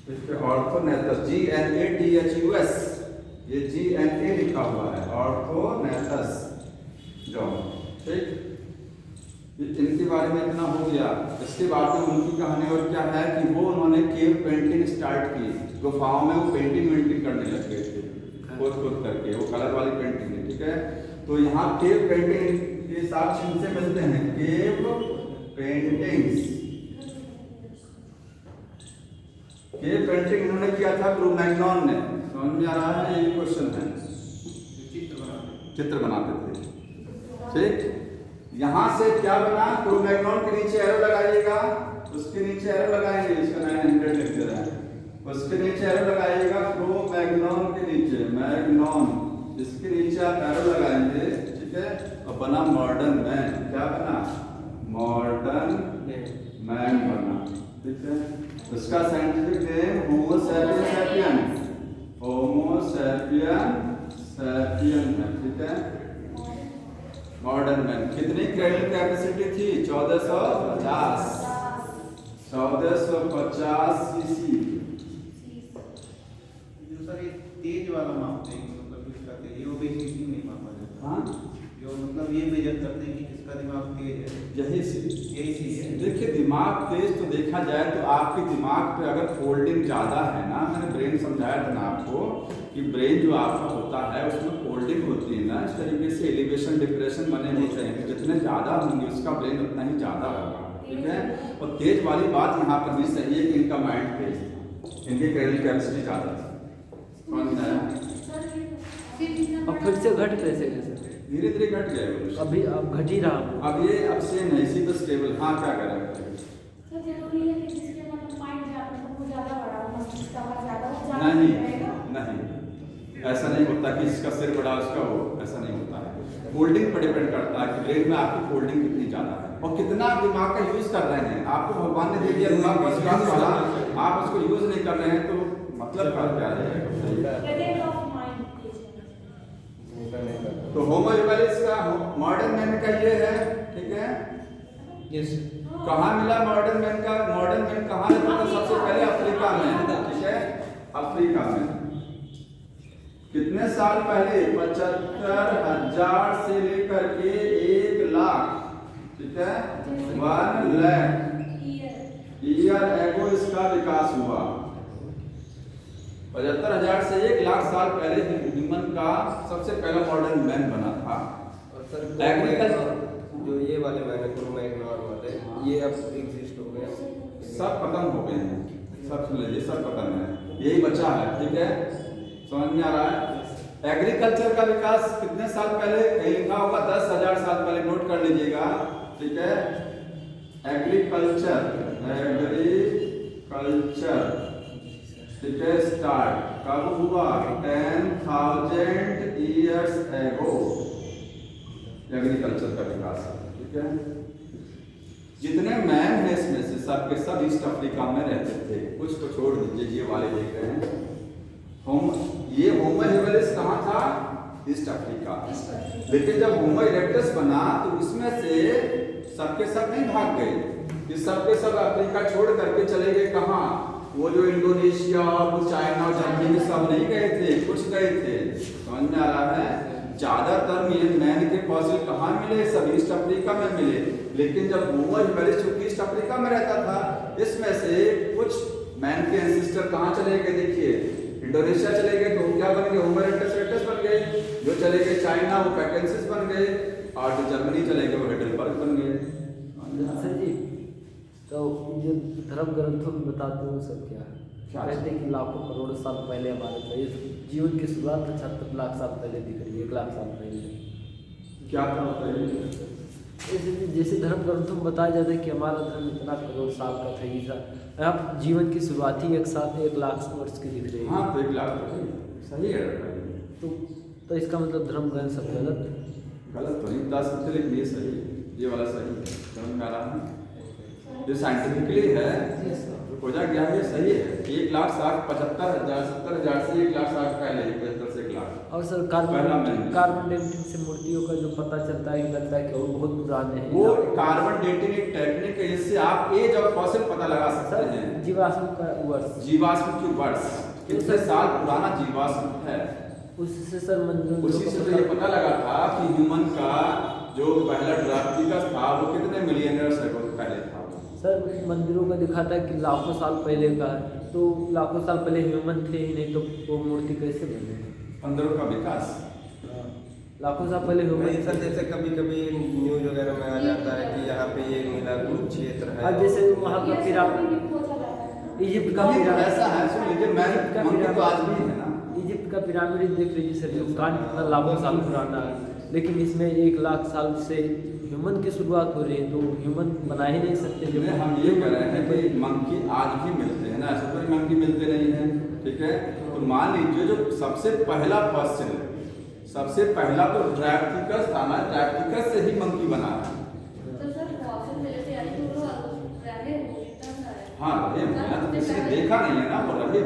इसके ऑर्थोनेथस, GNATHUS, ये GNA लिखा हुआ है, ऑर्थोनेथस जॉ, ठीक। इनके बारे में इतना हो गया। इसके बाद में उनकी कहानी और क्या है कि वो उन्होंने केव पेंटिंग स्टार्ट की, गुफाओं में वो पेंटिंग करने लग गए थे, खोद करके, वो कलर वाली पेंटिंग है, ठीक है। तो यहाँ केव पेंटिंग के साक्ष्य इनसे मिलते हैं, केव पेंटिंग्स। केव पेंटिंग इन्होंने किया था क्रो-मैग्नॉन ने। समझ में आ रहा है? ये क्वेश्चन है, चित्र बनाते थे, ठीक। यहां से क्या बना? क्रो-मैग्नॉन के नीचे एरो लगाइएगा, उसके नीचे एरो लगाएंगे, इसका 900 लिख दे रहा है, उसके नीचे एरो लगाइएगा, क्रो-मैग्नॉन के नीचे, मैग्नॉन, इसके नीचे आप एरो लगाएंगे, ठीक है। और बना मॉडर्न मैन। क्या बना? मॉडर्न मैन बना, ठीक है। उसका साइंटिफिक नेम होमो सैपियन सैपियन, होमो सैपियन सैपियन है, ठीक है। Modern man. कितनी क्रेनियल कैपेसिटी थी? 1450 सीसी। जो सर ये तेज वाला मापते हैं, मतलब कुछ करते हैं, ये ओबेसिटी नहीं मापा जाता। हाँ, जो मतलब ये मेजर करते हैं कि किसका दिमाग तेज है, यही यही है। देखिए, दिमाग तेज तो देखा जाए तो आपके दिमाग पे अगर फोल्डिंग ज़्यादा है ना, मैंने ब्रेन समझाया था ना आपको कि ब्रेन जो आपका होता है उसमें फोल्डिंग होती है ना, इस तरीके से एलिवेशन डिप्रेशन बने होते हैं, जितने ज़्यादा होंगे उसका ब्रेन उतना ही ज़्यादा होगा, ठीक है। और तेज वाली बात यहाँ पर भी सही है कि इनका माइंड तेज था, इनकी क्रेनियल कैपेसिटी ज़्यादा थी। समझ में आया? अब फिर से घट कैसे गए? धीरे धीरे घट गए, अभी अब घट ही रहा। अब ये अब सेम है, इसी पर स्टेबल। हाँ, क्या करें? सर जरूरी है कि जिसके मतलब माइंड ज्यादा, वो ज्यादा बड़ा हो, मस्तिष्क का ज्यादा, वो ज्यादा नहीं रहेगा। नहीं, ऐसा नहीं होता कि इसका सिर बड़ा उसका वो, ऐसा नहीं होता है। फोल्डिंग पर डिपेंड करता है कि ब्रेन में आपकी फोल्डिंग कितनी ज़्यादा है और कितना आप दिमाग का यूज़ कर रहे हैं। आपको भगवान ने दे दिया दिमाग बस विकास वाला, आप उसको यूज़ नहीं कर रहे हैं तो मतलब क्या है। तो होमो ह्यूमैनिटीज का मॉडर्न मैन का ये है, ठीक है। यस कहाँ मिला मॉडर्न मैन का? मॉडर्न मैन कहाँ रहता था? सबसे पहले अफ्रीका में, ठीक है, अफ्रीका में। कितने साल पहले? 75,000 से लेकर के 1 लाख, ठीक है, 1 लाख ईयर एगो इसका विकास हुआ। 75,000 से 1 लाख साल पहले ह्यूमन का सबसे पहला मॉडर्न मैन बना था। और सर एग्रीकल्चर जो ये वाले मैंने क्रोमैग्नोन वाले ये अब एग्जिस्ट हो गए, सब खत्म हो गए हैं, सब सुन लीजिए, सब खत्म है, यही बचा है, ठीक है, समझ में आ रहा है। एग्रीकल्चर का विकास कितने साल पहले? कहीं लिखा होगा 10,000 साल पहले, नोट कर लीजिएगा, ठीक है। एग्रीकल्चर ठीक है, स्टार्ट कब हुआ? 10,000 ईयर्स एगो एग्रीकल्चर का विकास, ठीक है। जितने मैन हैं इसमें से सब के सब ईस्ट अफ्रीका में रहते थे, कुछ को छोड़ दीजिए, ये वाले देख रहे हैं। ये होमो ह्यूमैनिटीज कहाँ था? East Africa. लेकिन जब होमो इरेक्टस बना तो उसमें से सबके सब नहीं भाग गए, ये सबके सब अफ्रीका छोड़ करके चले गए कहाँ? वो जो इंडोनेशिया, वो चाइना, जर्मनी सब नहीं गए थे, कुछ गए थे, समझ में आ रहा है। ज्यादातर मैन के फॉसिल कहाँ मिले? सब ईस्ट अफ्रीका में मिले। लेकिन जब होमो ह्यूमैनिटीज जो ईस्ट अफ्रीका में रहता था, इसमें से कुछ मैन के एंसेस्टर कहाँ चले गए? देखिए, इंडोनेशिया चले गए तो क्या बन गए? होमो इरेक्टस बन गए। जो चले गए चाइना वो पैकेंसिस बन गए, और जो जर्मनी चले गए वो हेडलबर्ग बन गए। सर जी, तो जो धर्म ग्रंथों में बताते हैं वो सब क्या है? कहते हैं कि लाखों करोड़ साल पहले हमारे जीवन की शुरुआत 75 लाख साल पहले दिख रही है, 1 लाख साल पहले। क्या था बताइए? जैसे धर्म ग्रंथों में बताया जाता है कि हमारा धर्म इतना करोड़ साल का था, ये था। अब जीवन की शुरुआत ही 1 लाख वर्ष की दिख रही है। हाँ, तो 1 लाख सही है। तो इसका मतलब धर्म ग्रंथ सब गलत तो नहीं बता सकते, लेकिन ये सही है, ये वाला सही है, समझ में आ रहा है। जो साइंटिफिकली है खोजा गया है, सही है। 1,75,000 70,000 से 1,60,000 पहले, 75 से 1 लाख। और सर कार्बन डेटिंग से मूर्तियों का जो पता चलता है, लगता है कि वो बहुत पुराने हैं। वो कार्बन डेटिंग एक टेक्निक है, जिससे आप एज और फॉसिल पता लगा सकते हैं। जीवाश्म का वर्ष, जीवाश्म की वर्ष कितने साल पुराना जीवाश्म है, उससे सर मंदिरों उसी से तो ये पता लगा था कि ह्यूमन का जो पहला ड्राफ्टिकस था वो कितने मिलियन ईयर्स पहले था। सर मंदिरों का दिखाता है कि लाखों साल पहले का है, तो लाखों साल पहले ह्यूमन थे ही नहीं, तो वो मूर्ति कैसे बने? अंदरों का विकास लाखों साल पहले ह्यूमन। सर जैसे कभी कभी न्यूज वगैरह में आ जाता है कि यहाँ पे ये मिला कुरुक्षेत्र है, और जैसे वहाँ का पिरामिड, इजिप्ट का पिरामिड, ऐसा है, सुन लीजिए, मैं तो आज भी है ना, इजिप्ट का पिरामिड देख लीजिए सर, कान कितना लाखों साल पुराना है, लेकिन इसमें 1 लाख साल से ह्यूमन की शुरुआत हो रही है, तो ह्यूमन बना ही नहीं सकते। जब हम ये कह रहे हैं कि मंकी आज भी मिलते हैं ना, ऐसे तो मंकी मिलते नहीं हैं, ठीक है। तो मान लीजिए जो सबसे पहला फॉसिल, सबसे पहला तो ड्रैप्टिकस था ना, ड्रैप्टिकस से ही मंकी बना है। हाँ, किसी ने देखा नहीं है ना, वो रहे,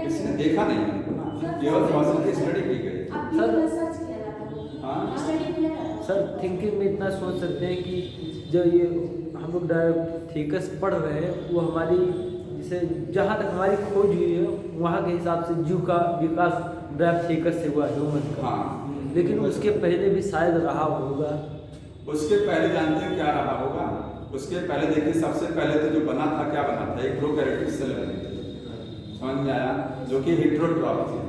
किसी ने देखा नहीं है ना, केवल फॉसिल की स्टडी की गई। सर थिंकिंग में इतना सोच सकते हैं कि जो ये हम लोग थीकस पढ़ रहे हैं, वो हमारी जैसे जहाँ तक हमारी खोज हुई है वहाँ के हिसाब से जीव का विकास थीकस से हुआ ह्यूमन का। हाँ, लेकिन उसके पहले भी शायद रहा होगा। उसके पहले जानते हैं क्या रहा होगा? उसके पहले देखिए, सबसे पहले तो जो बना था, क्या बना था? एक प्रोकैरियोटिक सेल बनी थी, समझ में आया, जो कि हेटेरोट्रॉफ थी,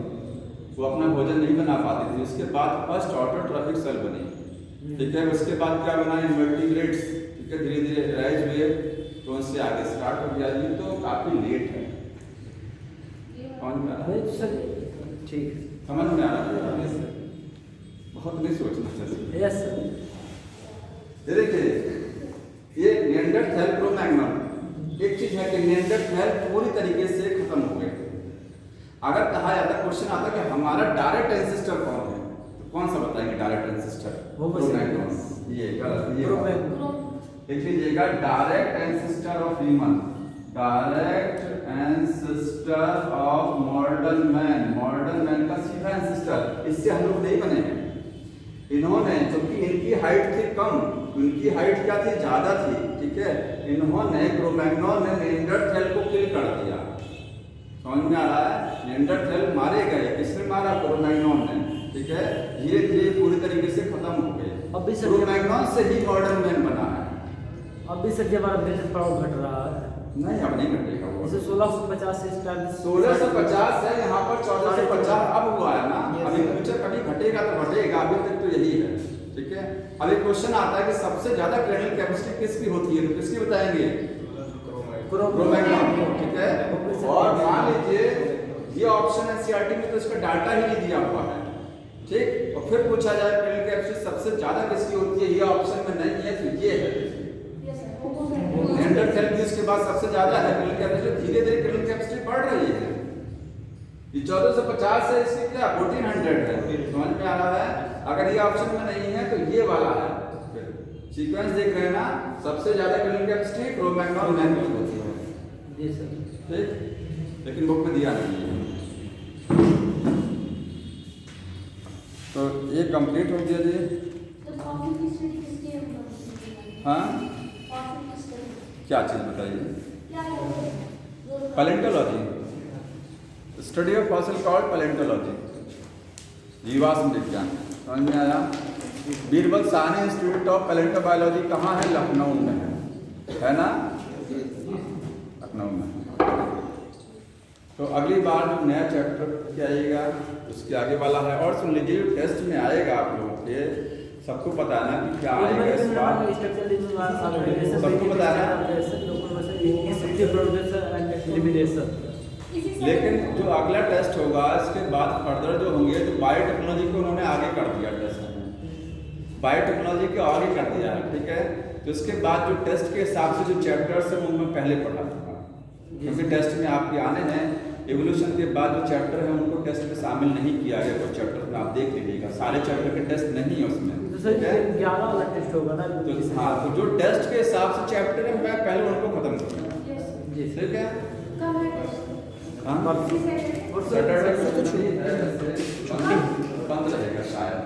वो अपना भोजन नहीं बना पाती थी। उसके बाद फर्स्ट ऑटोट्रॉफिक सेल बनी, ठीक है। उसके बाद क्या बना? इनवर्टिब्रेट्स, ठीक है, धीरे धीरे राइज हुए, तो उससे आगे स्टार्ट हो गया। ये तो काफी लेट है, समझ में आ रहा है? सर ठीक, समझ में आ रहा है, बहुत नहीं सोचना चाहिए। Yes sir. ये देखिए, ये निएंडरथैल क्रो-मैग्नन, एक चीज है कि निएंडरथैल पूरी तरीके से खत्म हो गए। अगर कहा कहा जाता है, क्वेश्चन आता है कि हमारा डायरेक्ट एंसेस्टर कौन है, तो कौन सा बताएंगे डायरेक्ट एंसेस्टर? क्रो-मैग्नन। ये गलत, ये लिख लीजिएगा, direct ancestor of human, direct ancestor of modern man, modern man का सीधा एंसेस्टर। इससे हम लोग नहीं बने हैं। इन्होंने, क्योंकि इनकी हाइट थी कम, उनकी हाइट क्या थी, ज्यादा थी, ठीक है, इन्होंने क्रो-मैग्नन ने नेएंडरथैल को किल कर दिया। समझ में आ रहा है? नेएंडरथैल मारे गए, किसने मारा? क्रो-मैग्नन ने, ठीक है। धीरे धीरे पूरी तरीके से खत्म हो गए। अब भी क्रो-मैग्नन से ही मॉडर्न मैन बना है। अब भी सर जी हमारा ब्रिटिश पावर घट रहा है। नहीं, अब नहीं घटेगा वो। जैसे 1650 से स्टार्ट 1650 है, यहाँ पर 1450 अब हुआ है ना। अभी फ्यूचर कभी घटेगा तो घटेगा, अभी तक तो यही है, ठीक है। अब एक क्वेश्चन आता है कि सबसे ज्यादा क्रेनियल कैपेसिटी किसकी होती है, तो किसकी बताएंगे? क्रो-मैग्नन, ठीक है। और मान लीजिए ये ऑप्शन एनसीईआरटी में तो इसका डाटा ही नहीं दिया हुआ है, ठीक। और फिर पूछा जाए क्रेनियल कैपेसिटी सबसे ज्यादा किसकी होती है, ये ऑप्शन में नहीं है, तो ये है नेएंडरथैल की। इसके बाद सबसे ज्यादा है क्रेनियल कैपेसिटी, धीरे धीरे क्रेनियल कैपेसिटी बढ़ रही है। ये 1450 है, इसकी क्या 1400 है। समझ में आ रहा है? अगर ये ऑप्शन में नहीं है तो ये वाला है। सीक्वेंस देख रहे हैं ना, सबसे ज्यादा क्रेनियल कैपेसिटी क्रो-मैग्नन मैन की होती है, जी सर, ठीक, लेकिन बुक में दिया नहीं है। तो ये कंप्लीट हो गया जी। तो कॉफी की स्टडी किसके ऊपर? हाँ, कॉफी की स्टडी क्या चीज बताइए? क्या है? Palaeontology, study of fossil called palaeontology, जीवाश्म विज्ञान। समझ में आया? बीरबल साहनी इंस्टीट्यूट ऑफ पैलेंटोबायोलॉजी कहाँ है? लखनऊ में है ना, लखनऊ में। तो अगली बार जो नया चैप्टर क्या आएगा उसके आगे वाला है। और सुन लीजिए, टेस्ट में आएगा आप लोगों के सबको पता है ना कि क्या आएगा इस बार, सबको पता है ना। लेकिन जो अगला टेस्ट होगा इसके बाद फर्दर जो होंगे, तो बायोटेक्नोलॉजी को उन्होंने आगे कर दिया टेस्ट में, बायोटेक्नोलॉजी को आगे कर दिया है, ठीक है। तो इसके बाद जो टेस्ट के हिसाब से जो चैप्टर्स हैं उनमें पहले पढ़ा था, क्योंकि टेस्ट में आपके आने हैं। एवोल्यूशन के बाद जो चैप्टर है उनको टेस्ट में शामिल नहीं किया गया, तो चैप्टर में आप देख लीजिएगा, सारे चैप्टर के टेस्ट नहीं है उसमें, ठीक है। 11 वाला टेस्ट होगा ना। तो हाँ, तो जो टेस्ट के हिसाब से चैप्टर है मैं पहले उनको खत्म करूँगा, जी ठीक है। कब है टेस्ट? हाँ, किसी से? सैटरडे को छुट्टी है, बंद रहेगा शायद।